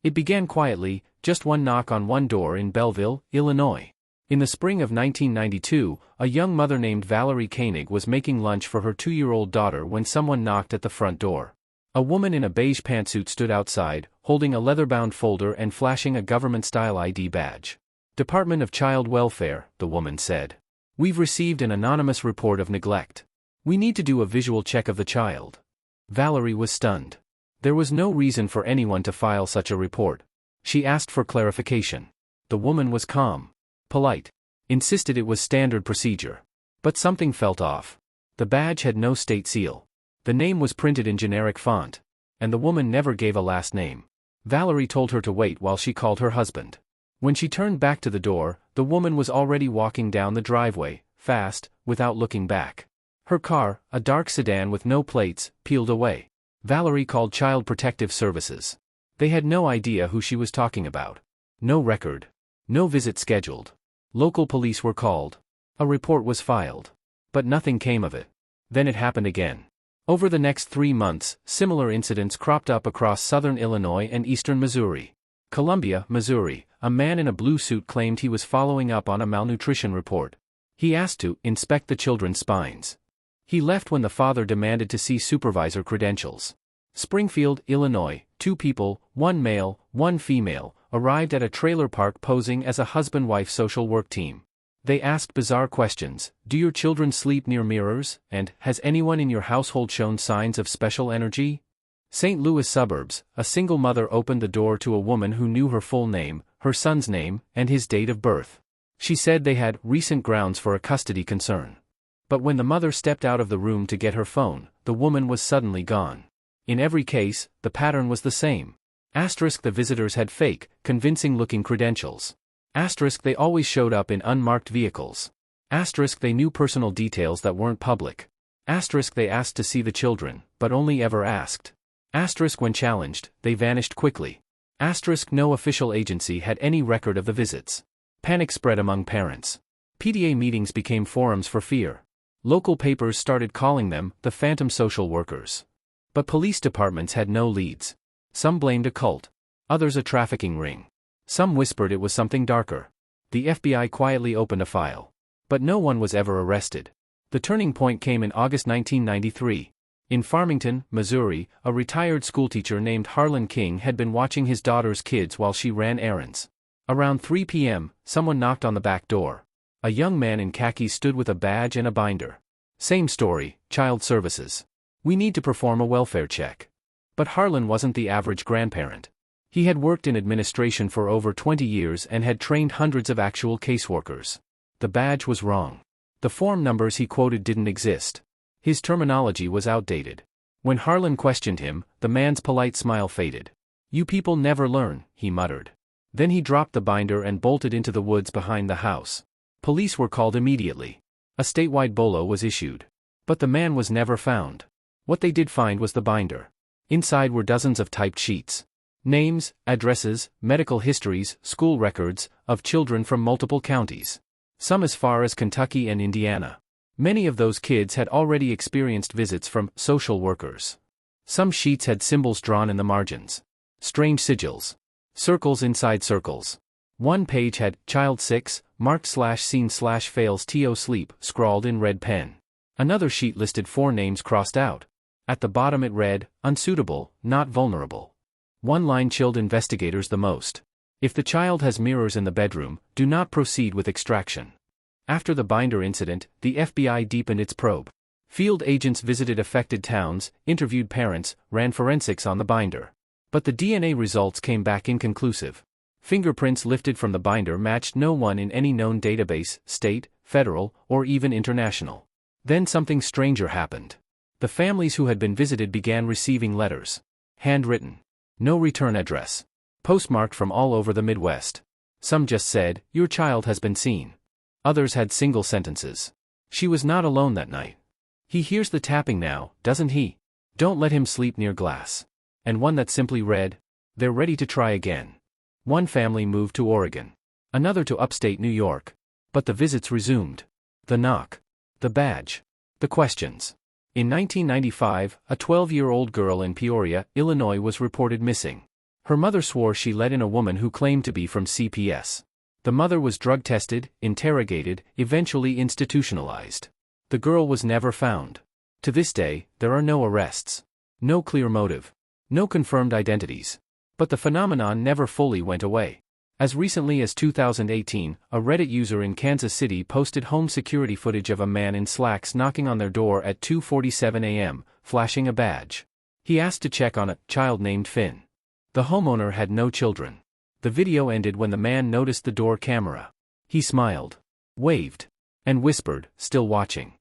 It began quietly, just one knock on one door in Belleville, Illinois. In the spring of 1992, a young mother named Valerie Koenig was making lunch for her 2-year-old daughter when someone knocked at the front door. A woman in a beige pantsuit stood outside, holding a leather-bound folder and flashing a government-style ID badge. "Department of Child Welfare," the woman said. "We've received an anonymous report of neglect. We need to do a visual check of the child." Valerie was stunned. There was no reason for anyone to file such a report. She asked for clarification. The woman was calm, polite, insisted it was standard procedure. But something felt off. The badge had no state seal. The name was printed in generic font. And the woman never gave a last name. Valerie told her to wait while she called her husband. When she turned back to the door, the woman was already walking down the driveway, fast, without looking back. Her car, a dark sedan with no plates, peeled away. Valerie called Child Protective Services. They had no idea who she was talking about. No record. No visit scheduled. Local police were called. A report was filed. But nothing came of it. Then it happened again. Over the next 3 months, similar incidents cropped up across southern Illinois and eastern Missouri. Columbia, Missouri, a man in a blue suit claimed he was following up on a malnutrition report. He asked to inspect the children's spines. He left when the father demanded to see supervisor credentials. Springfield, Illinois, 2 people, 1 male, 1 female, arrived at a trailer park posing as a husband-wife social work team. They asked bizarre questions: "Do your children sleep near mirrors?" and "Has anyone in your household shown signs of special energy?" St. Louis suburbs, a single mother opened the door to a woman who knew her full name, her son's name, and his date of birth. She said they had recent grounds for a custody concern. But when the mother stepped out of the room to get her phone, the woman was suddenly gone. In every case, the pattern was the same. Asterisk, the visitors had fake, convincing-looking credentials. Asterisk, they always showed up in unmarked vehicles. Asterisk, they knew personal details that weren't public. Asterisk, they asked to see the children, but only ever asked. Asterisk, when challenged, they vanished quickly. Asterisk, no official agency had any record of the visits. Panic spread among parents. PTA meetings became forums for fear. Local papers started calling them the phantom social workers. But police departments had no leads. Some blamed a cult. Others a trafficking ring. Some whispered it was something darker. The FBI quietly opened a file. But no one was ever arrested. The turning point came in August 1993. In Farmington, Missouri, a retired schoolteacher named Harlan King had been watching his daughter's kids while she ran errands. Around 3 p.m., someone knocked on the back door. A young man in khakis stood with a badge and a binder. Same story, Child Services. "We need to perform a welfare check." But Harlan wasn't the average grandparent. He had worked in administration for over 20 years and had trained hundreds of actual caseworkers. The badge was wrong. The form numbers he quoted didn't exist. His terminology was outdated. When Harlan questioned him, the man's polite smile faded. "You people never learn," he muttered. Then he dropped the binder and bolted into the woods behind the house. Police were called immediately. A statewide bolo was issued. But the man was never found. What they did find was the binder. Inside were dozens of typed sheets. Names, addresses, medical histories, school records, of children from multiple counties. Some as far as Kentucky and Indiana. Many of those kids had already experienced visits from social workers. Some sheets had symbols drawn in the margins. Strange sigils. Circles inside circles. One page had "Child 6, marked /scene/fails to sleep" scrawled in red pen. Another sheet listed 4 names crossed out. At the bottom it read, "Unsuitable, not vulnerable." One line chilled investigators the most. "If the child has mirrors in the bedroom, do not proceed with extraction." After the binder incident, the FBI deepened its probe. Field agents visited affected towns, interviewed parents, ran forensics on the binder. But the DNA results came back inconclusive. Fingerprints lifted from the binder matched no one in any known database, state, federal, or even international. Then something stranger happened. The families who had been visited began receiving letters. Handwritten. No return address. Postmarked from all over the Midwest. Some just said, "Your child has been seen." Others had single sentences. "She was not alone that night." "He hears the tapping now, doesn't he? Don't let him sleep near glass." And one that simply read, "They're ready to try again." One family moved to Oregon. Another to upstate New York. But the visits resumed. The knock. The badge. The questions. In 1995, a 12-year-old girl in Peoria, Illinois was reported missing. Her mother swore she let in a woman who claimed to be from CPS. The mother was drug tested, interrogated, eventually institutionalized. The girl was never found. To this day, there are no arrests. No clear motive. No confirmed identities. But the phenomenon never fully went away. As recently as 2018, a Reddit user in Kansas City posted home security footage of a man in slacks knocking on their door at 2:47 a.m., flashing a badge. He asked to check on a child named Finn. The homeowner had no children. The video ended when the man noticed the door camera. He smiled, waved, and whispered, "Still watching."